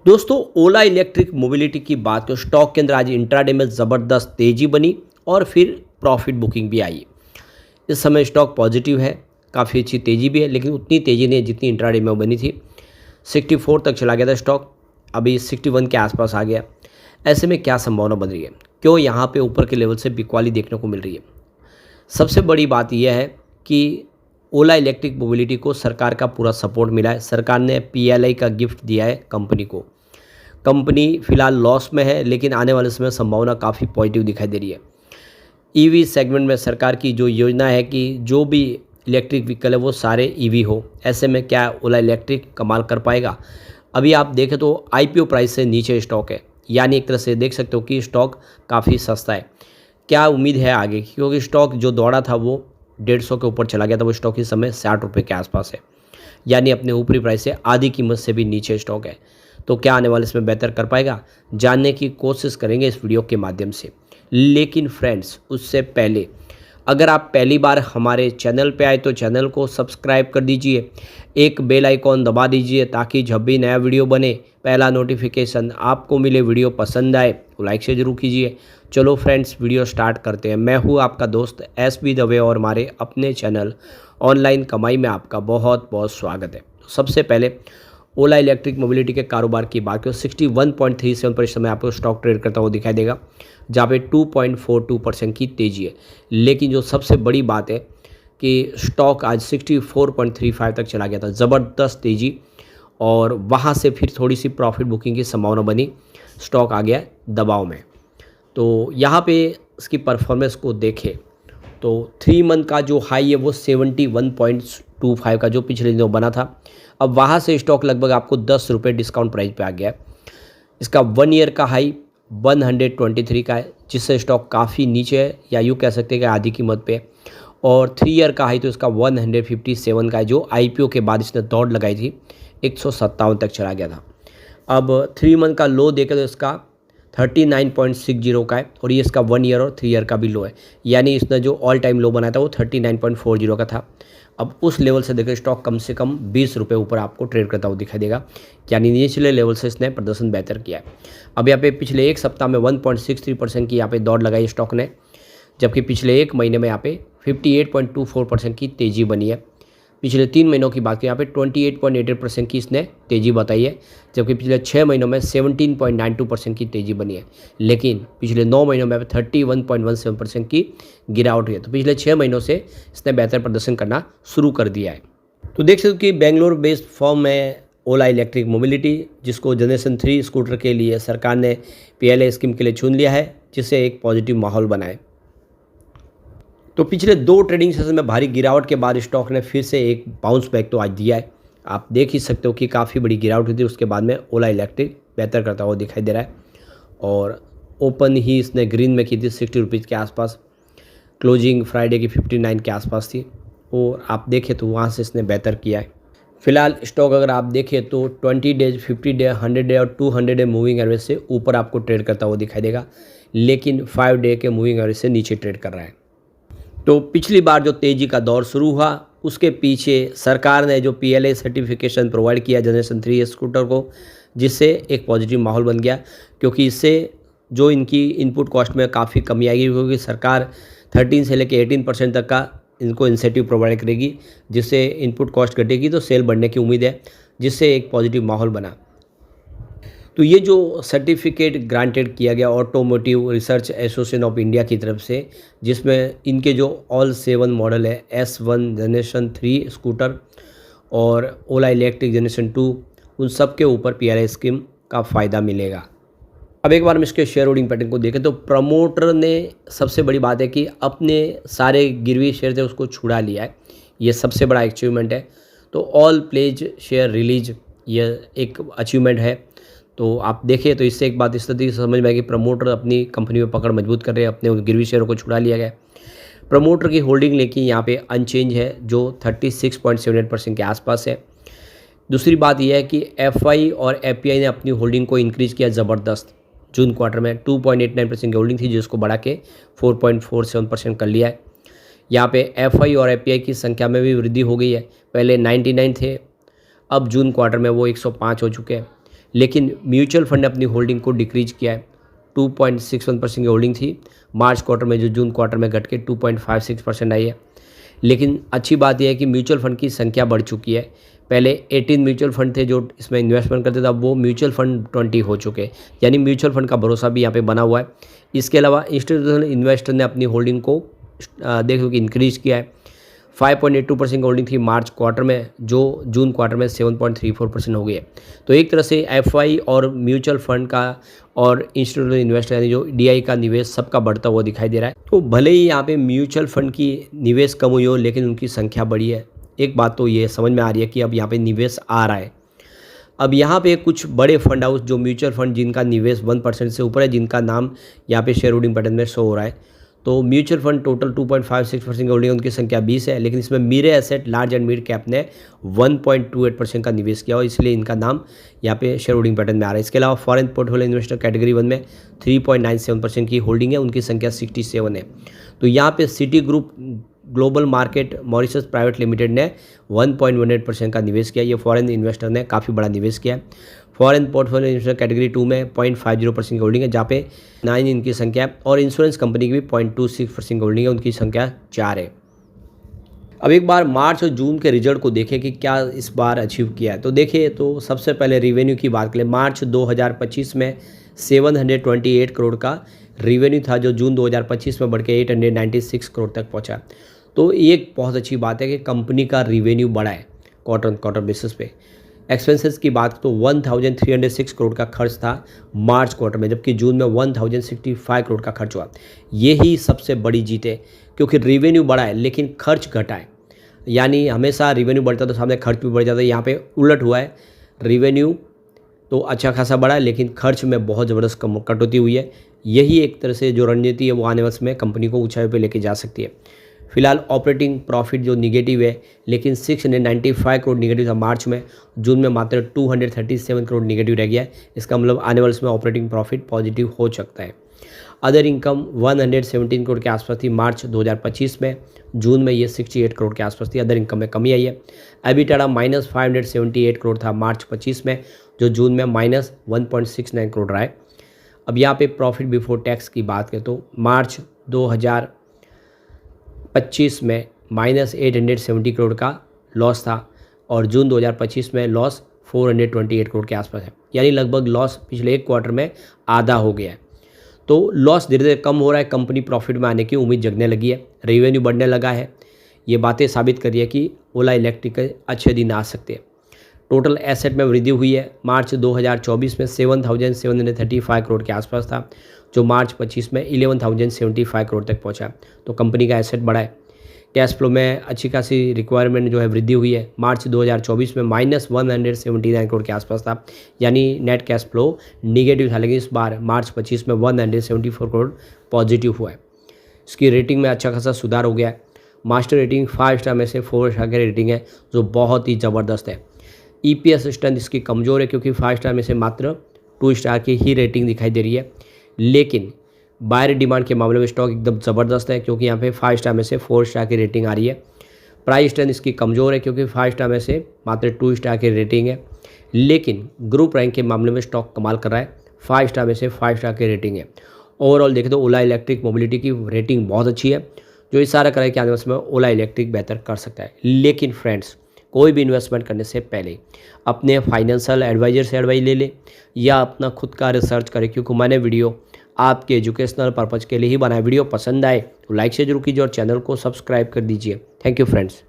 दोस्तों, ओला electric mobility की बात करें, स्टॉक के अंदर आज इंट्राडे में ज़बरदस्त तेज़ी बनी और फिर प्रॉफिट बुकिंग भी आई। इस समय स्टॉक पॉजिटिव है, काफ़ी अच्छी तेज़ी भी है, लेकिन उतनी तेज़ी नहीं है जितनी इंट्राडे में वो बनी थी। 64 तक चला गया था स्टॉक, अभी 61 के आसपास आ गया। ऐसे में क्या संभावना बन रही है, क्यों यहाँ पे ऊपर के लेवल से बिकवाली देखने को मिल रही है? सबसे बड़ी बात यह है कि ओला इलेक्ट्रिक मोबिलिटी को सरकार का पूरा सपोर्ट मिला है। सरकार ने पीएलआई का गिफ्ट दिया है कंपनी को। कंपनी फिलहाल लॉस में है, लेकिन आने वाले समय संभावना काफ़ी पॉजिटिव दिखाई दे रही है। ईवी सेगमेंट में सरकार की जो योजना है कि जो भी इलेक्ट्रिक व्हीकल है वो सारे ईवी हो। ऐसे में क्या ओला इलेक्ट्रिक कमाल कर पाएगा? अभी आप देखें तो आईपीओ प्राइस से नीचे स्टॉक है, यानी एक तरह से देख सकते हो कि स्टॉक काफ़ी सस्ता है। क्या उम्मीद है आगे? क्योंकि स्टॉक जो दौड़ा था वो 150 के ऊपर चला गया था, वो स्टॉक इस समय 60 रुपये के आसपास है, यानी अपने ऊपरी प्राइस से आधी कीमत से भी नीचे स्टॉक है। तो क्या आने वाले इसमें बेहतर कर पाएगा, जानने की कोशिश करेंगे इस वीडियो के माध्यम से। लेकिन फ्रेंड्स, उससे पहले अगर आप पहली बार हमारे चैनल पे आए तो चैनल को सब्सक्राइब कर दीजिए, एक बेल आइकॉन दबा दीजिए ताकि जब भी नया वीडियो बने पहला नोटिफिकेशन आपको मिले। वीडियो पसंद आए तो लाइक से ज़रूर कीजिए। चलो फ्रेंड्स, वीडियो स्टार्ट करते हैं। मैं हूँ आपका दोस्त एसबी दवे और हमारे अपने चैनल ऑनलाइन कमाई में आपका बहुत बहुत स्वागत है। सबसे पहले ओला इलेक्ट्रिक मोबिलिटी के कारोबार की बात करें, 61.37 पर इस समय आपको स्टॉक ट्रेड करता हुआ दिखाई देगा, जहाँ पे 2.42% की तेज़ी है। लेकिन जो सबसे बड़ी बात है कि स्टॉक आज 64.35 तक चला गया था, ज़बरदस्त तेज़ी, और वहाँ से फिर थोड़ी सी प्रॉफिट बुकिंग की संभावना बनी, स्टॉक आ गया दबाव में। तो यहाँ पे इसकी परफॉर्मेंस को देखें तो 3 मंथ का जो हाई है वो 71.25 का जो पिछले दिनों बना था, अब वहाँ से स्टॉक लगभग आपको 10 रुपये डिस्काउंट प्राइस पे आ गया है। इसका 1 ईयर का हाई 123 का है, जिससे स्टॉक काफ़ी नीचे है, या यूँ कह सकते हैं कि आधी कीमत पे है। और 3 ईयर का हाई तो इसका 157 का है, जो आईपीओ के बाद इसने दौड़ लगाई थी, 157 तक चला गया था। अब 3 मंथ का लो देखें तो इसका 39.60 का है, और ये इसका 1 ईयर और 3 ईयर का भी लो है, यानी इसने जो ऑल टाइम लो बनाया था वो 39.40 का था। अब उस लेवल से देखिए स्टॉक कम से कम 20 रुपये ऊपर आपको ट्रेड करता हुआ दिखाई देगा, यानी निचले लेवल से इसने प्रदर्शन बेहतर किया है। अब यहाँ पे पिछले एक सप्ताह में 1.63% की यहाँ पे दौड़ लगाई स्टॉक ने, जबकि पिछले एक महीने में यहाँ पे 58.24% की तेज़ी बनी है। पिछले 3 महीनों की बात करें, यहाँ पे 28.88% की इसने तेज़ी बताई है, जबकि पिछले 6 महीनों में 17.92% की तेज़ी बनी है। लेकिन पिछले 9 महीनों में 31.17% की गिरावट हुई है। तो पिछले 6 महीनों से इसने बेहतर प्रदर्शन करना शुरू कर दिया है। तो देख सकते हो कि बेंगलोर बेस्ड फर्म है ओला इलेक्ट्रिक मोबिलिटी, जिसको जनरेशन 3 स्कूटर के लिए सरकार ने पीएलआई स्कीम के लिए चुन लिया है, जिससे एक पॉजिटिव माहौल बनाए। तो पिछले 2 ट्रेडिंग सेशन में भारी गिरावट के बाद स्टॉक ने फिर से एक बाउंस बैक तो आज दिया है। आप देख ही सकते हो कि काफ़ी बड़ी गिरावट हुई थी, उसके बाद में ओला इलेक्ट्रिक बेहतर करता हुआ दिखाई दे रहा है, और ओपन ही इसने ग्रीन में की थी 60 रुपीज़ के आसपास, क्लोजिंग फ्राइडे की 59 के आसपास थी, और आप देखें तो वहाँ से इसने बेहतर किया है। फिलहाल स्टॉक अगर आप देखें तो 20 डेज, 50 डे, 100 डे और 200 डे मूविंग एवरेज से ऊपर आपको ट्रेड करता हुआ दिखाई देगा, लेकिन 5 डे के मूविंग एवरेज से नीचे ट्रेड कर रहा है। तो पिछली बार जो तेज़ी का दौर शुरू हुआ, उसके पीछे सरकार ने जो पीएलआई सर्टिफिकेशन प्रोवाइड किया जनरेशन 3 स्कूटर को, जिससे एक पॉजिटिव माहौल बन गया, क्योंकि इससे जो इनकी इनपुट कॉस्ट में काफ़ी कमी आएगी, क्योंकि सरकार 13 से लेकर 18% तक का इनको इंसेंटिव प्रोवाइड करेगी, जिससे इनपुट कॉस्ट घटेगी तो सेल बढ़ने की उम्मीद है, जिससे एक पॉजिटिव माहौल बना। तो ये जो सर्टिफिकेट ग्रांटेड किया गया automotive research association of India की तरफ से, जिसमें इनके जो ऑल 7 मॉडल है, S1 जनरेशन 3 स्कूटर और ओला इलेक्ट्रिक जनरेशन 2, उन सब के ऊपर पीएलआई स्कीम का फ़ायदा मिलेगा। अब एक बार हम इसके शेयर होल्डिंग पैटर्न को देखें तो प्रमोटर ने, सबसे बड़ी बात है कि अपने सारे गिरवी शेयर थे उसको छुड़ा लिया है, ये सबसे बड़ा अचीवमेंट है। तो ऑल प्लेज शेयर रिलीज, ये एक अचीवमेंट है। तो आप देखें तो इससे एक बात इस तरह समझ में आएगी, प्रमोटर अपनी कंपनी में पकड़ मजबूत कर रहे हैं, अपने गिरवी शेयरों को छुड़ा लिया गया। प्रमोटर की होल्डिंग लेकिन यहाँ पे अनचेंज है, जो 36.78% के आसपास है। दूसरी बात यह है कि एफआई और एपीआई ने अपनी होल्डिंग को इंक्रीज़ किया ज़बरदस्त। जून क्वार्टर में 2.89% की होल्डिंग थी, जिसको बढ़ा के 4.47% कर लिया है। यहाँ पे एफआई और एपीआई की संख्या में भी वृद्धि हो गई है, पहले 99 थे, अब जून क्वार्टर में वो 105 हो चुके हैं। लेकिन म्यूचुअल फंड ने अपनी होल्डिंग को डिक्रीज किया है। 2.61% की होल्डिंग थी मार्च क्वार्टर में, जो जून क्वार्टर में घट के 2.56% आई है। लेकिन अच्छी बात यह है कि म्यूचुअल फंड की संख्या बढ़ चुकी है। पहले 18 म्यूचुअल फंड थे जो इसमें इन्वेस्टमेंट करते थे, अब वो म्यूचुअल फंड 20 हो चुके हैं, यानी म्यूचुअल फंड का भरोसा भी यहाँ पे बना हुआ है। इसके अलावा इंस्टीट्यूशनल इन्वेस्टर ने अपनी होल्डिंग को देखो कि इंक्रीज़ किया है। 5.82% की होल्डिंग थी मार्च क्वार्टर में, जो जून क्वार्टर में 7.34% हो गई है। तो एक तरह से एफआई और म्यूचुअल फंड का और इंस्टीट्यूशनल इन्वेस्टर यानी जो डीआई का निवेश सबका बढ़ता हुआ दिखाई दे रहा है। तो भले ही यहाँ पे म्यूचुअल फंड की निवेश कम हुई हो, लेकिन उनकी संख्या बढ़ी है। एक बात तो ये समझ में आ रही है कि अब यहाँ पे निवेश आ रहा है। अब यहाँ पे कुछ बड़े फंड हाउस जो म्यूचुअल फंड जिनका निवेश 1% से ऊपर है, जिनका नाम यहाँ पे शेयर होल्डिंग पैटर्न में शो हो रहा है। तो म्यूचुअल फंड टोटल 2.56% की होल्डिंग, उनकी संख्या 20 है, लेकिन इसमें Mirae asset large and mid cap ने 1.28% का निवेश किया और इसलिए इनका नाम यहाँ पे शेयर होल्डिंग पैटर्न में आ रहा है। इसके अलावा फॉरेन पोर्टफोलियो इन्वेस्टर कैटेगरी 1 में 3.97% की होल्डिंग है, उनकी संख्या 67 है। तो यहाँ पे city group global market Mauritius private limited ने 1.18% का निवेश किया। ये फॉरेन इन्वेस्टर ने काफ़ी बड़ा निवेश किया है। फॉरेन पोर्टफोलियो इन्वेस्टर कैटेगरी 2 में 0.50% की होल्डिंग है, जहाँ पे 9 इनकी संख्या है, और इंश्योरेंस कंपनी की भी 0.26% की होल्डिंग है, उनकी संख्या 4 है। अब एक बार मार्च और जून के रिजल्ट को देखें कि क्या इस बार अचीव किया है। तो देखिए, तो सबसे पहले रिवेन्यू की बात करें। मार्च 2025 में 728 करोड़ का रिवेन्यू था, जो जून 2025 में बढ़ के 896 करोड़ तक पहुंचा। तो एक बहुत अच्छी बात है कि कंपनी का रिवेन्यू बढ़ा है क्वार्टर क्वार्टर बेसिस पे। एक्सपेंसेस की बात तो 1306 करोड़ का खर्च था मार्च क्वार्टर में, जबकि जून में 1065 करोड़ का खर्च हुआ। यही सबसे बड़ी जीत है, क्योंकि रिवेन्यू बढ़ा है लेकिन खर्च घटा है। यानी हमेशा रिवेन्यू बढ़ता तो सामने खर्च भी बढ़ जाता है, यहाँ पे उलट हुआ है। रिवेन्यू तो अच्छा खासा बढ़ा है, लेकिन खर्च में बहुत ज़बरदस्त कटौती हुई है। यही एक तरह से जो रणनीति है वो आने वाले में कंपनी को ऊंचाई पे लेके जा सकती है। फिलहाल ऑपरेटिंग प्रॉफिट जो निगेटिव है, लेकिन 695 करोड़ निगेटिव था मार्च में, जून में मात्र 237 करोड़ निगेटिव रह गया है। इसका मतलब आने वाले में ऑपरेटिंग प्रॉफिट पॉजिटिव हो सकता है। अदर इनकम 117 करोड़ के आसपास थी मार्च 2025 में, जून में ये 68 करोड़ के आसपास थी। अदर इनकम में कमी आई है। एबिटाडा -578 करोड़ था मार्च 25 में, जो जून में -1.69 करोड़ रहा है। अब यहाँ पे प्रॉफिट बिफोर टैक्स की बात करें तो मार्च 2025 में -870 करोड़ का लॉस था, और जून 2025 में लॉस 428 करोड़ के आसपास है। यानी लगभग लॉस पिछले एक क्वार्टर में आधा हो गया है। तो लॉस धीरे धीरे कम हो रहा है, कंपनी प्रॉफिट में आने की उम्मीद जगने लगी है, रेवेन्यू बढ़ने लगा है। ये बातें साबित कर रही है कि ओला इलेक्ट्रिक के अच्छे दिन आ सकते हैं। टोटल एसेट में वृद्धि हुई है। मार्च 2024 में 7,735 करोड़ के आसपास था, जो मार्च 25 में 11,075 करोड़ तक पहुंचा। तो कंपनी का एसेट बढ़ा है। कैश फ्लो में अच्छी खासी रिक्वायरमेंट जो है वृद्धि हुई है। मार्च 2024 में -179 करोड़ के आसपास था, यानी नेट कैश फ्लो निगेटिव था, लेकिन इस बार मार्च 25 में 174 करोड़ पॉजिटिव हुआ है। इसकी रेटिंग में अच्छा खासा सुधार हो गया है। मास्टर रेटिंग 5 स्टार में से 4 स्टार की रेटिंग है, जो बहुत ही ज़बरदस्त है। EPS स्ट्रेंथ इसकी कमज़ोर है, क्योंकि 5 स्टार में से मात्र 2 स्टार की ही रेटिंग दिखाई दे रही है। लेकिन बायर डिमांड के मामले में स्टॉक एकदम ज़बरदस्त है, क्योंकि यहाँ पे 5 स्टार में से 4 स्टार की रेटिंग आ रही है। प्राइस स्ट्रेंथ इसकी कमज़ोर है, क्योंकि 5 स्टार में से मात्र 2 स्टार की रेटिंग है। लेकिन ग्रुप रैंक के मामले में स्टॉक कमाल कर रहा है, 5 स्टार में से 5 स्टार की रेटिंग है। ओवरऑल देखें तो ओला इलेक्ट्रिक मोबिलिटी की रेटिंग बहुत अच्छी है, जो इशारा करे कि आने वाले समय ओला इलेक्ट्रिक बेहतर कर सकता है। लेकिन फ्रेंड्स, कोई भी इन्वेस्टमेंट करने से पहले अपने फाइनेंशियल एडवाइजर से एडवाइस ले ले या अपना खुद का रिसर्च करें, क्योंकि मैंने वीडियो आपके एजुकेशनल पर्पज़ के लिए ही बनाया। वीडियो पसंद आए तो लाइक से जरूर कीजिए और चैनल को सब्सक्राइब कर दीजिए। Thank you friends.